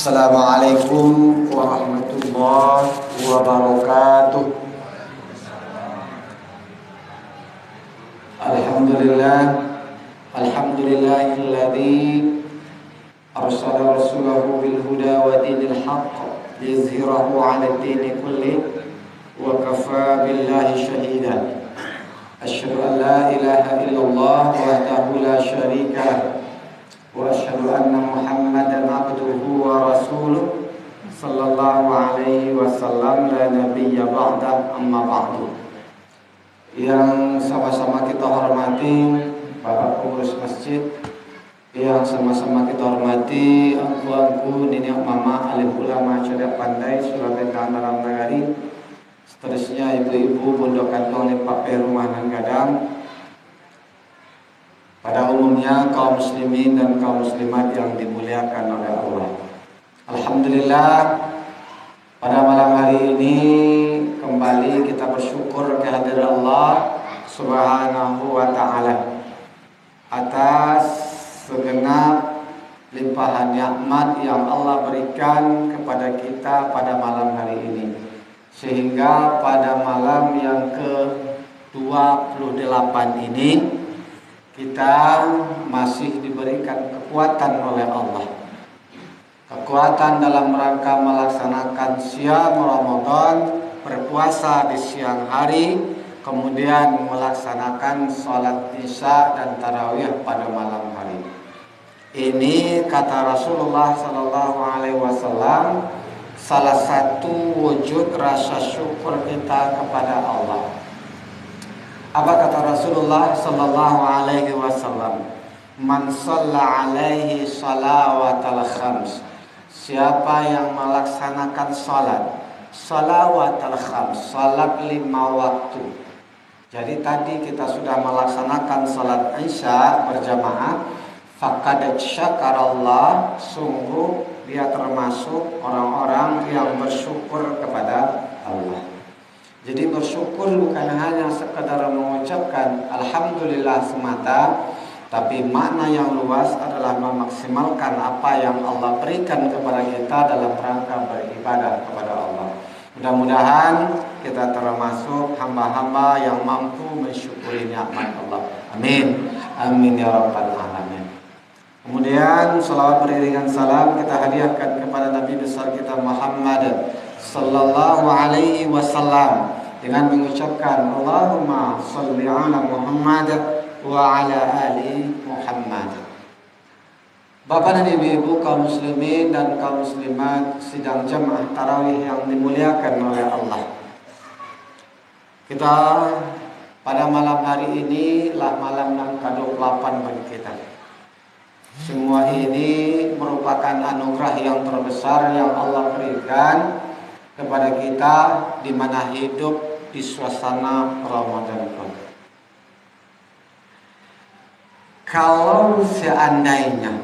Assalamualaikum warahmatullahi wabarakatuh. Alhamdulillah, alhamdulillahilladzi arsala rasulahu bil huda wa dinil haqq liyuzhirahu 'ala ad-dini kulli wa kafa billahi shahida. Asyhadu an la ilaha illallah wahdahu la syarika lahu wa asyhadu anna Muhammadan abduhu wa rasuluh sallallahu alaihi wasallam la nabiyya ba'da amma ba'du. Yang sama-sama kita hormati Bapak pengurus masjid, yang sama-sama kita hormati angku-angku, nenek mama, alim ulama, cerdas pandai, Sulawesi dalam negeri, seterusnya ibu-ibu, pondok kantong, Pak Rumah dan Gadang. Pada umumnya kaum muslimin dan kaum muslimat yang dimuliakan oleh Allah. Alhamdulillah, pada malam hari ini kembali kita bersyukur kehadiran Allah Subhanahu wa ta'ala atas segenap limpahan nikmat yang Allah berikan kepada kita pada malam hari ini. Sehingga pada malam yang ke-28 ini kita masih diberikan kekuatan oleh Allah. Kekuatan dalam rangka melaksanakan siam Ramadan, berpuasa di siang hari, kemudian melaksanakan sholat isya dan tarawih pada malam hari. Ini kata Rasulullah SAW salah satu wujud rasa syukur kita kepada Allah. Apa kata Rasulullah sallallahu alaihi wasallam? Man shalla alaihi salawatal khams. Siapa yang melaksanakan salawatal khams, salat 5 waktu. Jadi tadi kita sudah melaksanakan salat Isya berjamaah, faqad syakarallah, sungguh dia termasuk orang-orang yang bersyukur kepada Allah. Jadi bersyukur bukan hanya sekedar mengucapkan alhamdulillah semata, tapi makna yang luas adalah memaksimalkan apa yang Allah berikan kepada kita dalam rangka beribadah kepada Allah. Mudah-mudahan kita termasuk hamba-hamba yang mampu mensyukuri nikmat Allah. Amin. Amin ya rabbal alamin. Kemudian salawat beriringan salam kita hadiahkan kepada Nabi besar kita Muhammad sallallahu alaihi wasallam dengan mengucapkan Allahumma shalli ala Muhammad wa ala ali Muhammad. Bapak dan ibu-ibu kaum muslimin dan kaum muslimat sidang jamaah tarawih yang dimuliakan oleh Allah. Kita pada malam hari ini lah malam yang ke-28 bagi kita. Semua ini merupakan anugerah yang terbesar yang Allah berikan kepada kita di mana hidup di suasana Ramadan. Kalau seandainya,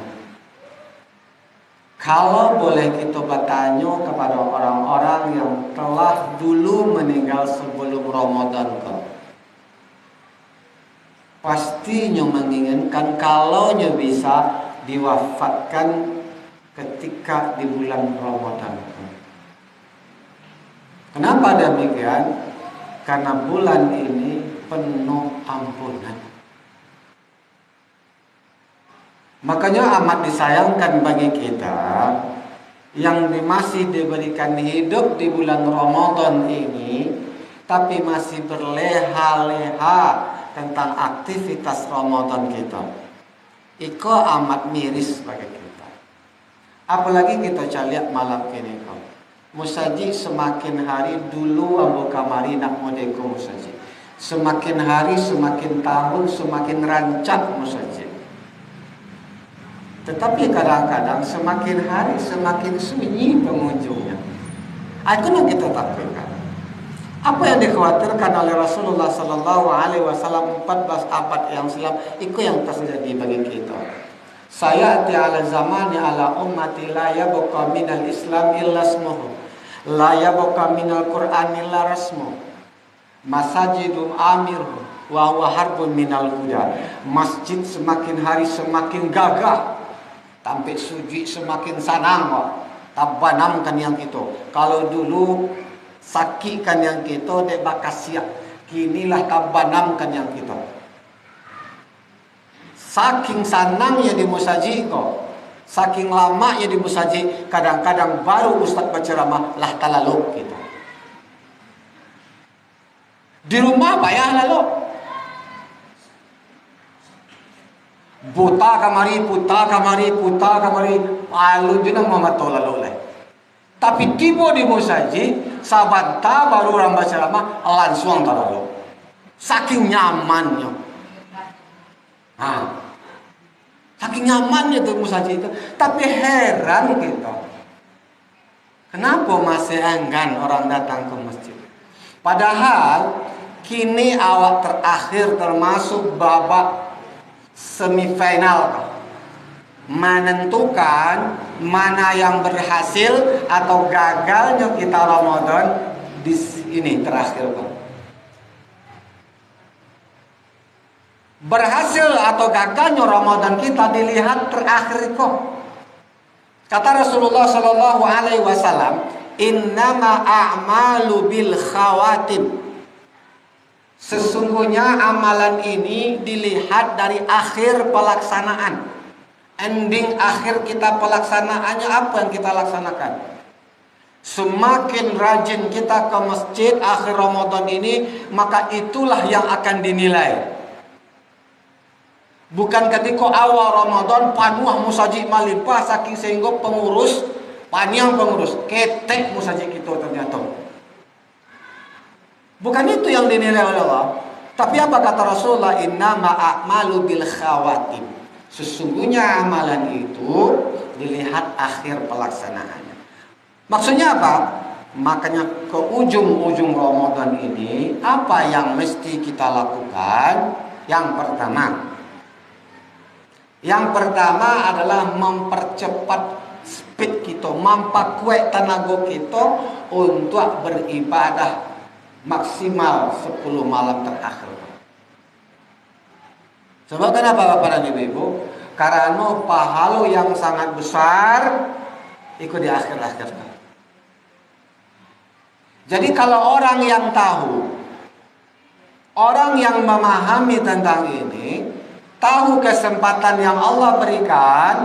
kalau boleh kita bertanya kepada orang-orang yang telah dulu meninggal sebelum Ramadan, pastinya menginginkan kalaunya bisa diwafatkan ketika di bulan Ramadan. Kenapa demikian? Karena bulan ini penuh ampunan. Makanya amat disayangkan bagi kita yang masih diberikan hidup di bulan Ramadan ini, tapi masih berleha-leha tentang aktivitas Ramadan kita. Iko amat miris bagi kita. Apalagi kita lihat malam ini kau. Musaji semakin hari dulu ambo kamari nak modeko musaji. Semakin hari semakin tahun semakin rancak musaji. Tetapi kadang-kadang semakin hari semakin sunyi pengunjungnya. Itu yang kita takutkan. Apa yang dikhawatirkan oleh Rasulullah sallallahu alaihi wasallam 14 abad yang silam, itu yang terjadi bagi kita. Saya ala zamani ala ummati la yabqa minal Islam illa ismuhu, la yabqa minal Qur'an illa rasmuhu, masajidum amiru wa huwa harbun minal huda. Masjid semakin hari semakin gagah, tampil suji semakin sanang. tabanamkan yang itu. Kalau dulu sakikan yang itu dek bakas siap, kinilah tabanamkan yang itu. Saking sanangnya di musaji kok, saking lamanya di musaji, kadang-kadang baru ustaz berceramah lah talaluk gitu. Di rumah payah lalu, buta kamari, alu jenang mama lalu lah. Tapi tiba di musaji, sabanta baru orang berceramah langsung talaluk. Saking nyamannya. Saking nyamannya tuh musaji itu. Tapi heran gitu, kenapa masih enggan orang datang ke masjid? Padahal kini awak terakhir termasuk babak semifinal, menentukan mana yang berhasil atau gagalnya kita Ramadan di ini terakhir. Berhasil atau gagalnya Ramadan kita dilihat terakhir kok. Kata Rasulullah Shallallahu Alaihi Wasallam, innama a'malu bil khawatim. Sesungguhnya amalan ini dilihat dari akhir pelaksanaan. Ending akhir kita pelaksanaannya apa yang kita laksanakan. Semakin rajin kita ke masjid akhir Ramadan ini, maka itulah yang akan dinilai. Bukan ketika awal Ramadan panuh musaji malimpah saking sehingga pengurus panjang pengurus ketek musaji kita ternyata. Bukan itu yang dinilai oleh Allah. Tapi apa kata Rasulullah? Innama a'malu bil khawatim. Sesungguhnya amalan itu dilihat akhir pelaksanaannya. Maksudnya apa? Makanya ke ujung-ujung Ramadan ini apa yang mesti kita lakukan? Yang pertama adalah mempercepat speed kita, memperkuat tenaga kita untuk beribadah maksimal 10 malam terakhir. Sebab kenapa Bapak dan Ibu? Karena pahala yang sangat besar ikut di akhir-akhir. Jadi kalau orang yang tahu, orang yang memahami tentang ini, tahu kesempatan yang Allah berikan,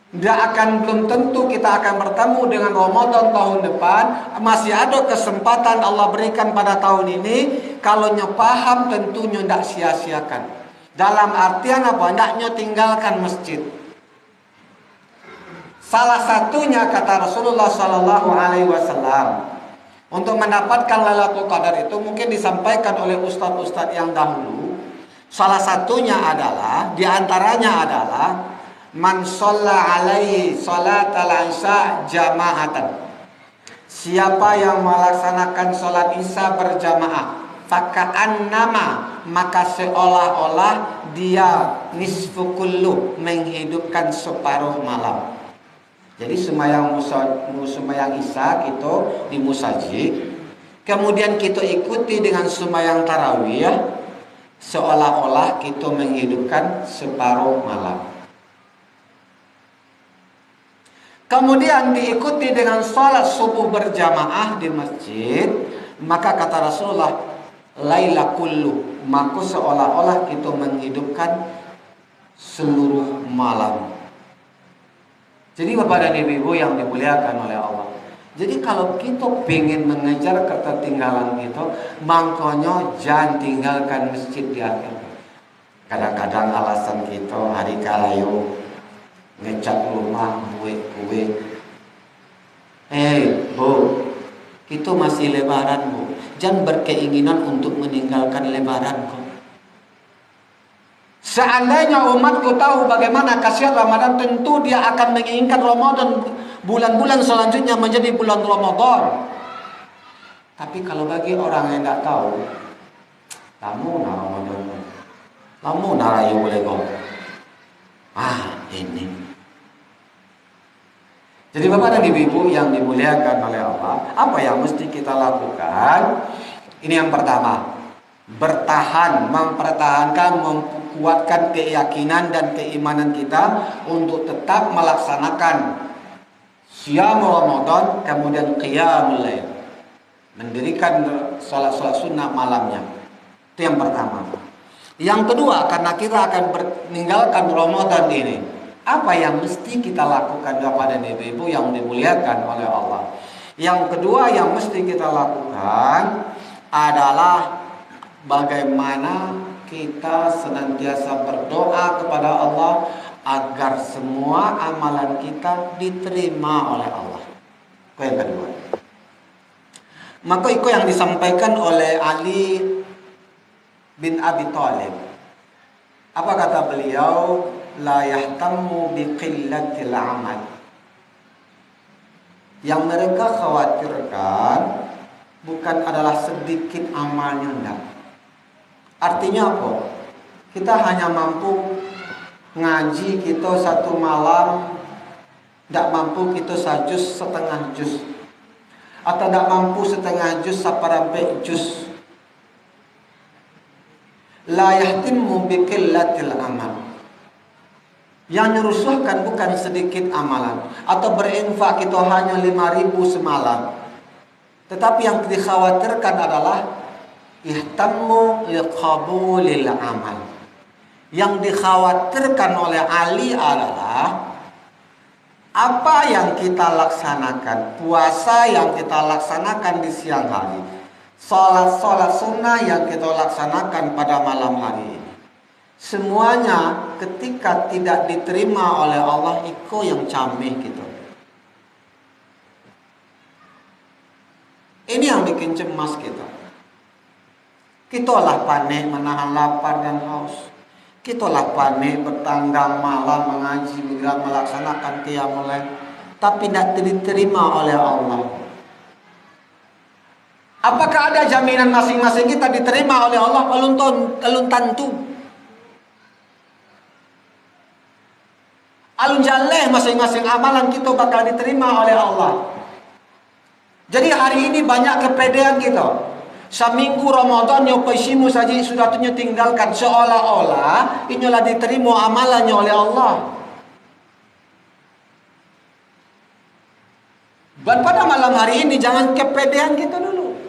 belum tentu kita akan bertemu dengan Ramadan tahun depan. Masih ada kesempatan Allah berikan pada tahun ini. Kalau paham tentunya tidak sia-siakan. Dalam artian apa? Tidaknya tinggalkan masjid. Salah satunya kata Rasulullah Sallallahu Alaihi Wasallam, untuk mendapatkan Lailatul Qadar itu mungkin disampaikan oleh ustadz-ustadz yang dahulu. Salah satunya adalah, diantaranya adalah man shalla alaihi salatal isya jama'atan. Siapa yang melaksanakan salat isya berjamaah, faka'annama, maka seolah-olah dia nisfu kullu, menghidupkan separuh malam. Jadi sembahyang isya kita di musajid, kemudian kita ikuti dengan sembahyang tarawih, seolah-olah kita menghidupkan separuh malam. Kemudian diikuti dengan sholat subuh berjamaah di masjid, maka kata Rasulullah, laila kullu, maka seolah-olah kita menghidupkan seluruh malam. Jadi Bapak dan Ibu yang dimuliakan oleh Allah, jadi kalau kita ingin mengejar ketertinggalan kita, makanya jangan tinggalkan masjid di akhir. Kadang-kadang alasan kita hari kalayo ngecat rumah kue. Bu, kita masih lebaran bu, jangan berkeinginan untuk meninggalkan lebaran kok. Seandainya umatku tahu bagaimana khasiat Ramadan, tentu dia akan menginginkan Ramadan, bulan-bulan selanjutnya menjadi bulan Ramadan. Tapi kalau bagi orang yang tidak tahu, kamu Ramadan, kamu narayu boleh kok. Ini. Jadi Bapak dan Ibu yang dimuliakan oleh Allah, apa yang mesti kita lakukan? Ini yang pertama, bertahan, mempertahankan, memperkuatkan keyakinan dan keimanan kita untuk tetap melaksanakan Siyam Ramadan, kemudian qiyamul lail. Mendirikan salat-salat sunnah malamnya. Itu yang pertama. Yang kedua, karena kita akan meninggalkan Ramadan ini, apa yang mesti kita lakukan kepada ibu-ibu yang dimuliakan oleh Allah? Yang kedua yang mesti kita lakukan adalah bagaimana kita senantiasa berdoa kepada Allah agar semua amalan kita diterima oleh Allah. Itu yang kedua. Maka itu yang disampaikan oleh Ali bin Abi Thalib. Apa kata beliau? La yahtammu biqillatil amal. Yang mereka khawatirkan bukan adalah sedikit amalnya, enggak. Artinya apa? Kita hanya mampu ngaji kita satu malam, tidak mampu kita sajus setengah juz, atau tidak mampu setengah juz sampai juz. La yahtimmu biqillatil amal. Yang merusuhkan bukan sedikit amalan, atau berinfak kita hanya 5.000 semalam. Tetapi yang dikhawatirkan adalah ihtammu liqabulil amal. Yang dikhawatirkan oleh Ali adalah apa yang kita laksanakan, puasa yang kita laksanakan di siang hari, sholat sunnah yang kita laksanakan pada malam hari, semuanya ketika tidak diterima oleh Allah, itu yang camih gitu. Ini yang bikin cemas kita. Kita lah pandai menahan lapar dan haus. Kita lah pandai bertanggang malam mengaji, melaksanakan qiyamul lail, tapi tidak diterima oleh Allah. Apakah ada jaminan masing-masing kita diterima oleh Allah? Alun tentu. Alun jaleh masing-masing amalan kita bakal diterima oleh Allah. Jadi hari ini banyak kepedean kita. Seminggu Ramadan nyo paisimu saja sudah tunyo tinggalkan, seolah-olah inilah diterima amalannya oleh Allah. Dan pada malam hari ini jangan kepedean kita dulu.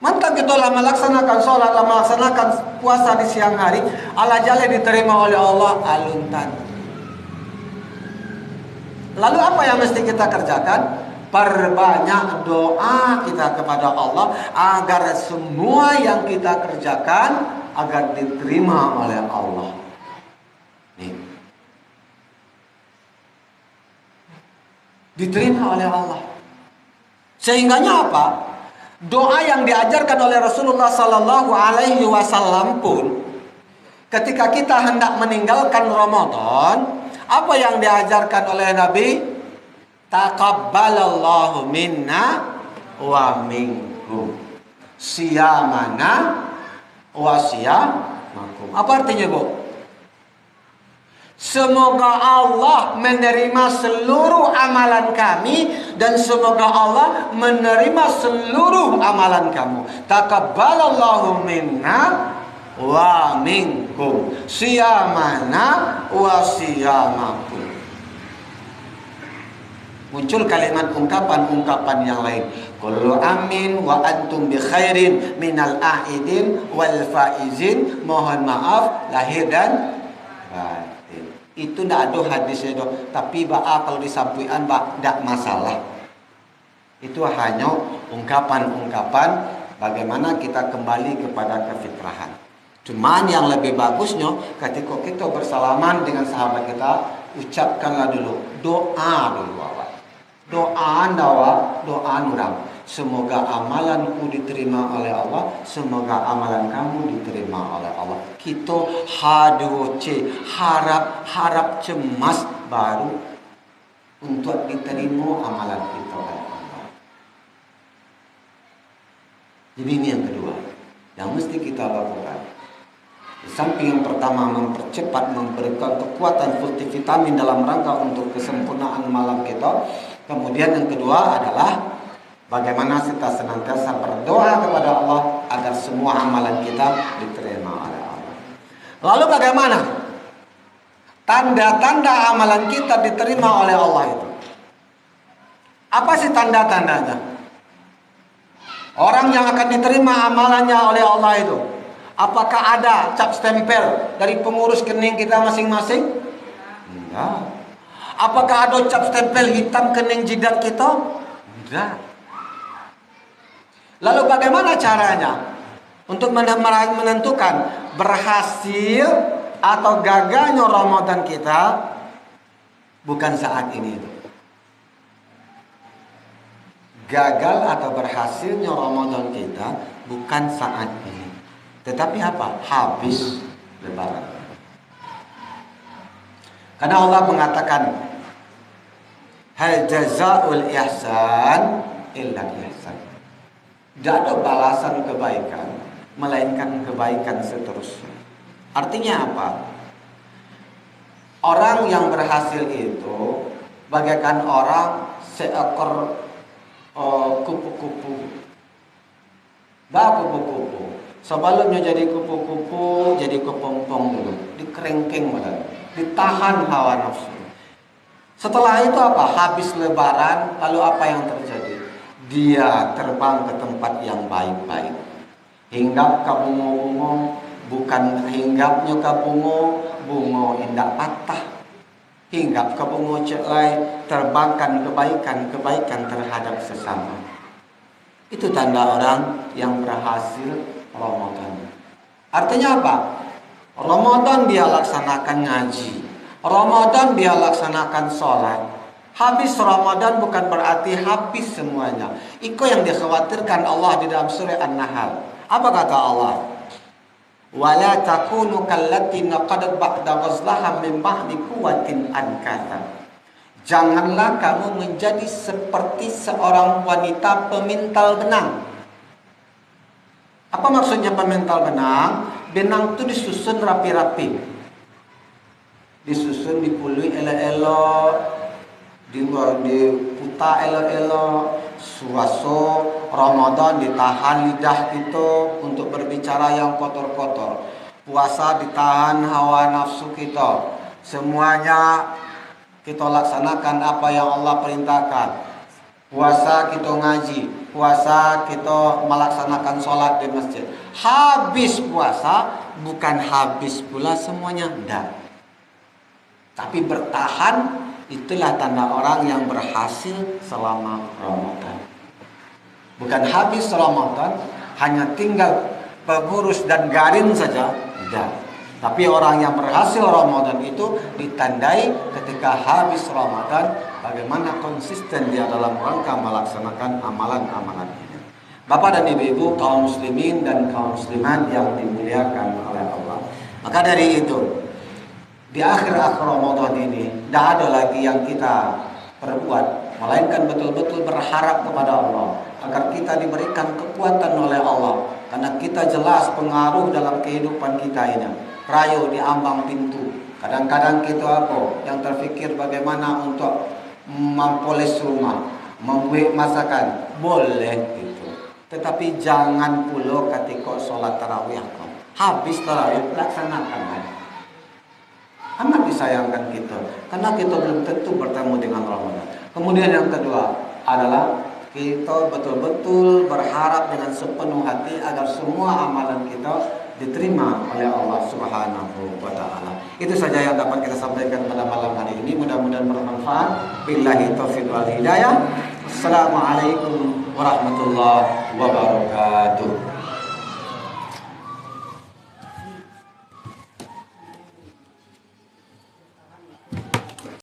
Mantap kita lah melaksanakan sholat, lah melaksanakan puasa di siang hari, ala jale diterima oleh Allah aluntan. Lalu apa yang mesti kita kerjakan? Perbanyak doa kita kepada Allah agar semua yang kita kerjakan agar diterima oleh Allah. Nih. Diterima oleh Allah. Sehingganya apa? Doa yang diajarkan oleh Rasulullah Sallallahu Alaihi Wasallam pun, ketika kita hendak meninggalkan Ramadan, apa yang diajarkan oleh Nabi? Taqabbalallahu minna wa minkum siyamana wa siyamakum. Apa artinya, Bu? Semoga Allah menerima seluruh amalan kami dan semoga Allah menerima seluruh amalan kamu. Taqabbalallahu minna wa minkum siyamana wa siyamakum. Muncul kalimat ungkapan-ungkapan yang lain. Kullu amin wa antum bi khairin minal aidin wal faizin. Mohon maaf lahir dan batin. Itu ndak ada hadisnya do. Tapi kalau disampaikan ndak masalah. Itu hanya ungkapan-ungkapan bagaimana kita kembali kepada kefitrahan. Cuman yang lebih bagusnya ketika kita bersalaman dengan sahabat kita, ucapkanlah dulu doa dulu awal. Doa nurang. Semoga amalanku diterima oleh Allah, semoga amalan kamu diterima oleh Allah. Kita harap cemas baru untuk diterima amalan kita oleh Allah. Jadi ini yang kedua yang mesti kita lakukan. Di samping yang pertama mempercepat, memberikan kekuatan multivitamin dalam rangka untuk kesempurnaan malam kita. Kemudian yang kedua adalah bagaimana kita senantiasa berdoa kepada Allah agar semua amalan kita diterima oleh Allah. Lalu bagaimana tanda-tanda amalan kita diterima oleh Allah itu. Apa sih tanda-tandanya? Orang yang akan diterima amalannya oleh Allah itu, apakah ada cap stempel dari pengurus kening kita masing-masing? Enggak. Apakah ada cap stempel hitam kening jidat kita? Enggak. Lalu bagaimana caranya untuk menentukan berhasil atau gagalnya Ramadan kita? Bukan saat ini itu. Gagal atau berhasilnya Ramadan kita bukan saat ini, tetapi apa? Habis Lebaran. Karena Allah mengatakan, hal jazaul ihsan illa ihsan. Tidak ada balasan kebaikan melainkan kebaikan seterusnya. Artinya apa? Orang yang berhasil itu bagaikan orang seekor kupu-kupu. Kupu-kupu. Sebelumnya jadi kupu-kupu, jadi kepompong dulu, dikerengking badan, ditahan hawa nafsu. Setelah itu apa? Habis Lebaran, lalu apa yang terjadi? Dia terbang ke tempat yang baik-baik. Hinggap ke bungo-bungo, bukan hinggapnya ke bungo indah patah. Hinggap ke bungo celai, terbangkan kebaikan terhadap sesama. Itu tanda orang yang berhasil Ramadan. Artinya apa? Ramadan dia laksanakan ngaji, Ramadan dia laksanakan sholat. Habis Ramadan bukan berarti habis semuanya. Itu yang dikhawatirkan Allah di dalam surah An-Nahl. Apa kata Allah? Wala takunu kallati naqadat ba'da ghazlaha min ba'di quwwatin ankatha. Janganlah kamu menjadi seperti seorang wanita pemintal benang. Apa maksudnya pemintal benang? Benang itu disusun rapi-rapi. Disusun, dipului elok-elok, diputar elok-elok. Suaso Ramadan ditahan lidah kita untuk berbicara yang kotor-kotor. Puasa ditahan hawa nafsu kita. Semuanya kita laksanakan apa yang Allah perintahkan. Puasa kita ngaji, puasa kita melaksanakan sholat di masjid. Habis puasa bukan habis pula semuanya, enggak. Tapi bertahan, itulah tanda orang yang berhasil selama Ramadan. Bukan habis Ramadan hanya tinggal pengurus dan garin saja, enggak. Tapi orang yang berhasil Ramadan itu ditandai ketika habis Ramadan bagaimana konsisten dia dalam rangka melaksanakan amalan-amalan ini. Bapak dan Ibu-ibu, kaum muslimin dan kaum muslimat yang dimuliakan oleh Allah. Maka dari itu, di akhir-akhir Ramadan ini tidak ada lagi yang kita perbuat melainkan betul-betul berharap kepada Allah agar kita diberikan kekuatan oleh Allah, karena kita jelas pengaruh dalam kehidupan kita ini. Rayo di ambang pintu. Kadang-kadang kita apa yang terfikir bagaimana untuk mempoles rumah, membuat masakan, boleh itu. Tetapi jangan pula ketika sholat tarawih habis tarawih laksanakan. Amat disayangkan kita, karena kita belum tentu bertemu dengan Ramadan. Kemudian yang kedua adalah kita betul-betul berharap dengan sepenuh hati agar semua amalan kita diterima oleh Allah Subhanahu wa taala. Itu saja yang dapat kita sampaikan pada malam hari ini. Mudah-mudahan bermanfaat. Billahi taufiq wal hidayah. Assalamualaikum warahmatullahi wabarakatuh.